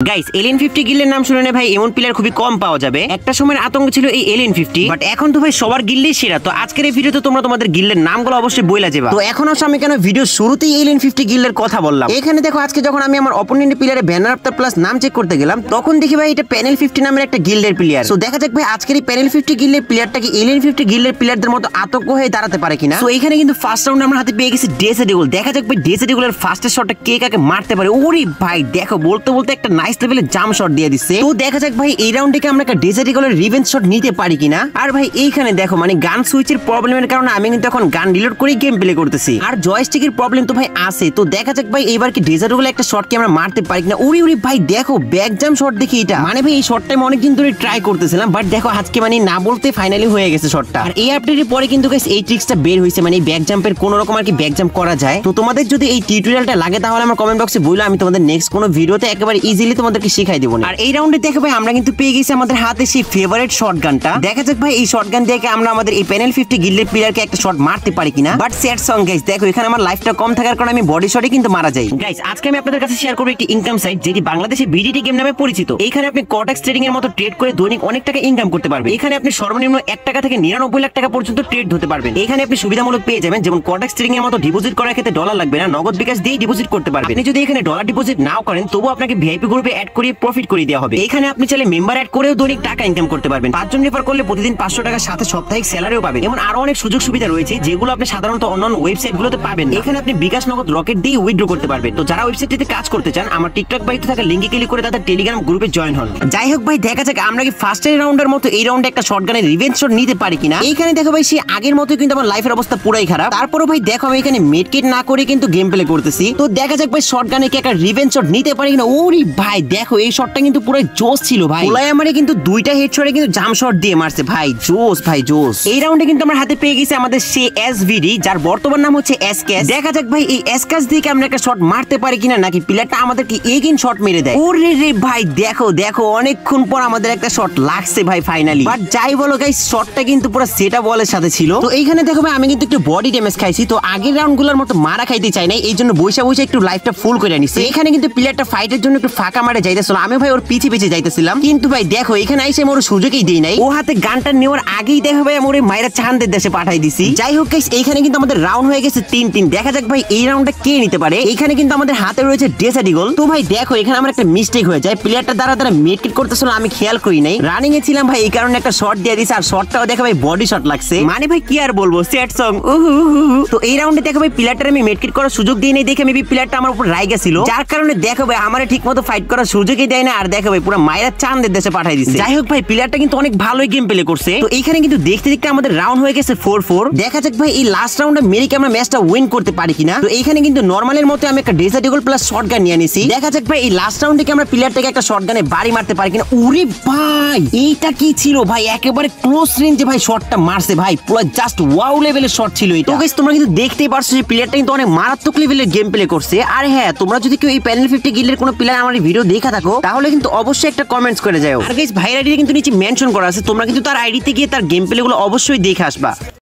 Guys alien 50 গিল্ডের নাম শুনে ভাই এমন প্লেয়ার খুবই কম পাওয়া যাবে। একটা সময়ের আতঙ্ক ছিল এই এলিয়েন 50, বাট এখন তো ভাই সবার গিল্ডেই সেরা। তো আজকের এই ভিডিওতে তোমরা তোমাদের গিল্ডের নামগুলো অবশ্যই বইলা যাবে। তো এখন আসলে আমি কেন ভিডিও শুরুতেই এলিয়েন 50 গিল্ডের কথা বললাম, এখানে দেখো আজকে যখন আমি আমার অপোনেন্ট প্লেয়ারের ব্যানার আফটার প্লাস নাম চেক করতে গেলাম, তখন দেখি ভাই এটা প্যানেল 50 নামের একটা গিল্ডের প্লেয়ার। সো দেখা যাক ভাই আজকের এই প্যানেল 50 গিল্ডের প্লেয়ারটা কি এলিয়েন 50 গিল্ডের প্লেয়ারদের মতো আতঙ্ক হয়ে দাঁড়াতে পারে কিনা। তো এখানে কিন্তু ফার্স্ট রাউন্ড আমরা হাতে পেয়ে গেছি ডেসেডিগল। দেখা যাক ভাই ডেসেডিগলের ফার্স্টের শটটা কে কাকে মারতে পারে। ওরে ভাই দেখো বলতে বলতে একটা নাইস লেভেলের জাম্প শট দিয়ে দিচ্ছে। তো দেখা যাক ভাই এই রাউন্ডে আমরা একটা ডেসেডিগলের রিভেঞ্জ শট নিতে পারি কিনা। আর ভাই এইখানে দেখো মানে গান সুইচের প্রবলেমের কারণে আমি কিন্তু এখন গান রিলোড করে গেম প্লে করতেছি, আর জয়স্টিকের প্রবলেম তো ভাই আছে। তো দেখা যাক ভাই এইবার কি ডেসেডিগলের একটা শট কি আমরা মারতে পারি কিনা। উড়ি উড়ি ভাই দেখো ব্যাক জাম্প শট দেখি এটা, মানে ভাই এই শটটা আমি অনেকদিন ধরে ট্রাই করতেছিলাম, বাট দেখো আজকে মানে না বলতে ফাইনালি হয়ে গেছে শটটা। আর এই আপডেটের পরে কিন্তু গাইস এই ট্রিক্সটা বের হইছে, মানে ব্যাক জাম্পের কোন রকম আর কি ব্যাক জাম্প করা যায়। তো তোমাদের যদি এই টিউটোরিয়ালটা লাগে তাহলে আমার কমেন্ট বক্সে বলো, আমি তোমাদের নেক্সট কোনো ভিডিওতে একেবারে ইজিলি তোমাদেরকে শিখাই দেব। আর এই রাউন্ডে দেখো ভাই আমরা কিন্তু পেয়ে গেছি আমাদের হাতে সেই ফেভারিট শটগানটা। দেখা যাক ভাই এই শটগান দিয়ে আমরা আমাদের এই প্যানেল 50 গিল্ডের প্লেয়ারকে একটা শট মারতে পারি কিনা। বাট স্যাড সং গাইস, দেখো এখানে আমার লাইফটা কম থাকার কারণে আমি বডি শটে কিন্তু মারা যাই। গাইস আজকে আমি আপনাদের কাছে শেয়ার করব একটি ইনকাম সাইট যেটি বাংলাদেশে বিডিটি গেম নামে পরিচিত। এখানে আপনি কটেক্স ট্রেডিং এর মতো ট্রেড করে দৈনিক অনেক টাকা ইনকাম করতে পারবেন। এখানে আপনি সর্বনিম্ন 1 টাকা থেকে 99 লাখ টাকা পর্যন্ত ট্রেড হতে পারবেন। এখানে আপনি সুবিধামূলক পেয়ে যাবেন, যেমন কটেক্স ট্রেডিং এর মতো ডিপোজিট করার ক্ষেত্রে ডলার লাগবে না, নগদ বিকাশ দিয়ে ডিপোজিট করতে পারবেন। আপনি যদি এখানে ডলার ডিপোজিট নাও করেন তবু আপনাকে ভিআইপি গ্রুপে অ্যাড করে প্রফিট করে দেওয়া হবে। এখানে আপনি চাইলে মেম্বার অ্যাড করেও দৈনিক টাকা ইনকাম করতে পারবেন। 5 জন রেফার করলে প্রতিদিন 500 টাকার সাথে সাপ্তাহিক স্যালারিও পাবেন। এমন আরো অনেক সুযোগ সুবিধা রয়েছে যেগুলো আপনি সাধারণত অন্যান্য ওয়েবসাইটগুলোতে পাবেন। এখানে আপনি বিকাশ নগদ রকেট দিয়ে উইথড্র করতে পারবেন। তো যারা ওয়েবসাইটটিতে কাজ করতে চান আমার টিকটক বাড়িতে থাকা লিংকে ক্লিক করে তাদের টেলিগ্রাম গ্রুপে জয়েন হন। যাই হোক ভাই দেখা যাক আমরা কি ফার্স্ট রাউন্ডের মতো এই রাউন্ডে একটা শটগানের রিভেঞ্জ শট নিতে পারি কিনা। এইখানে দেখো ভাই সেই আগের মতো কিন্তু আমার লাইফের অবস্থা পুরাই খারাপ। তারপরও ভাই দেখো আমি এখানে মেডকিট না করে কিন্তু গেম প্লে করতেছি। তো দেখা যাক ভাই শটগানে কি একটা রিভেঞ্জ শট নিতে পারি কিনা। ওরে ভাই দেখো এই শটটা কিন্তু পুরো জোস ছিল ভাই। ওলাই আমারে কিন্তু দুইটা হেডশটে কিন্তু জাম্প শট দিয়ে মারছে ভাই, জোস ভাই জোস। এই রাউন্ডে কিন্তু আমরা হাতে পেয়ে গেছি আমাদের সেই এসভিডি, যার বর্তমান নাম হচ্ছে এসকেস। দেখা যাক ভাই এই এসকেস দিয়ে আমরা একটা শট মারতে পারি কিনা, নাকি প্লেয়ারটা আমাদেরকে এগেইন শট মেরে দেয়। ওরে রে ভাই দেখো দেখো অনেকক্ষণ পর আমাদের একটা শট লাগছে ভাই ফাইনালি। বাট যাই বলো গাইস শটটা কিন্তু পুরো সেটা বলের সাথে ছিল। তো এইখানে দেখো ভাই আমি কিন্তু একটু বডি ড্যামেজ খাইছি। তো আগের রাউন্ডগুলোর মতো মারা খাইতে চাই না, এই জন্য বৈশা বৈশা একটু লাইফটা ফুল করে নিছি। এখানে কিন্তু প্লেয়ারটা ফাইটের জন্য একটু ফাঁকা মারে যাইতেছিল, আমি ভাই ওর পিছে পিছে যাইতেছিলাম। কিন্তু ভাই দেখো এখানে আইসে মোর সুযোগই দেই নাই। ও হাতে গানটা নেওয়ার আগেই দেখো ভাই মোরে মাইরা চাঁদের দেশে পাঠাই দিছি। যাই হোক গাইস এইখানে কিন্তু আমাদের রাউন্ড হয়ে গেছে 3-3। দেখা যাক ভাই এই রাউন্ডটা কে নিতে পারে। এইখানে কিন্তু আমাদের হাতে রয়েছে ডেসেডিগল। তো ভাই দেখো এখানে আমার একটা মিস্টেক হয়ে যায়, প্লেয়ারটা দ্বারা মেডকিট করতেছিল আমি খেয়াল করি নাই, রানিং এ ছিলাম ভাই এই কারণে একটা শট দিয়ে দিছে। আর শটটাও দেখো ভাই বডি শট লাগছে, মানে ভাই কি আর বলবো স্যাড সং। তো এই রাউন্ডে দেখো ভাই প্লেয়ারটা আমি মেডকিট করার সুযোগ দিই নাই দেখে মেবি প্লেয়ারটা আমার উপর রাইগা ছিল, যার কারণে দেখো ভাই আমারে ঠিকমতো ফাইট করার সুযোগই দেয় না। আর দেখো ভাই পুরো মাইরা চাঁদের দেশে পাঠাই দিছে। যাই হোক ভাই প্লেয়ারটা কিন্তু অনেক ভালোই গেম প্লে করছে। তো এইখানে কিন্তু দেখতে দেখতে আমাদের রাউন্ড হয়ে গেছে 4-4। দেখা যাক ভাই এই লাস্ট রাউন্ডে মেরে কি আমরা ম্যাচটা উইন করতে পারি কিনা। তো এইখানে কিন্তু নরমালের মতো আমি একটা ডেসেডিগল প্লাস শটগান নিয়ে নিছি। দেখা যাক ভাই এই লাস্ট রাউন্ডে কি আমরা প্লেয়ারটাকে একটা শটগানে বাড়ি মারতে পারি কিনা। ওরে ভাই এইটা কি ছিল ভাই, একেবারে ক্লোজ রেঞ্জে ভাই শটটা মারছে ভাই, পুরো জাস্ট ওয়াও লেভেলের শট ছিল এটা। তো গাইস তোমরা কিন্তু দেখতেই পারছো যে প্লেয়ারটা কিন্তু অনেক মারাত্মক লেভেলের গেম প্লে করছে। আর হ্যাঁ তোমরা যদি কেউ এই প্যানেল 50 গিল্ডের কোনো প্লেয়ার আমার ভিডিও দেখা থাকো তাহলে কিন্তু অবশ্যই একটা কমেন্টস করে যাও। আর গাইস ভাইয়ের আইডি কিন্তু নিচে মেনশন করা আছে, তোমরা কিন্তু তার আইডিতে গিয়ে তার গেম প্লে গুলো অবশ্যই দেখে আসবা।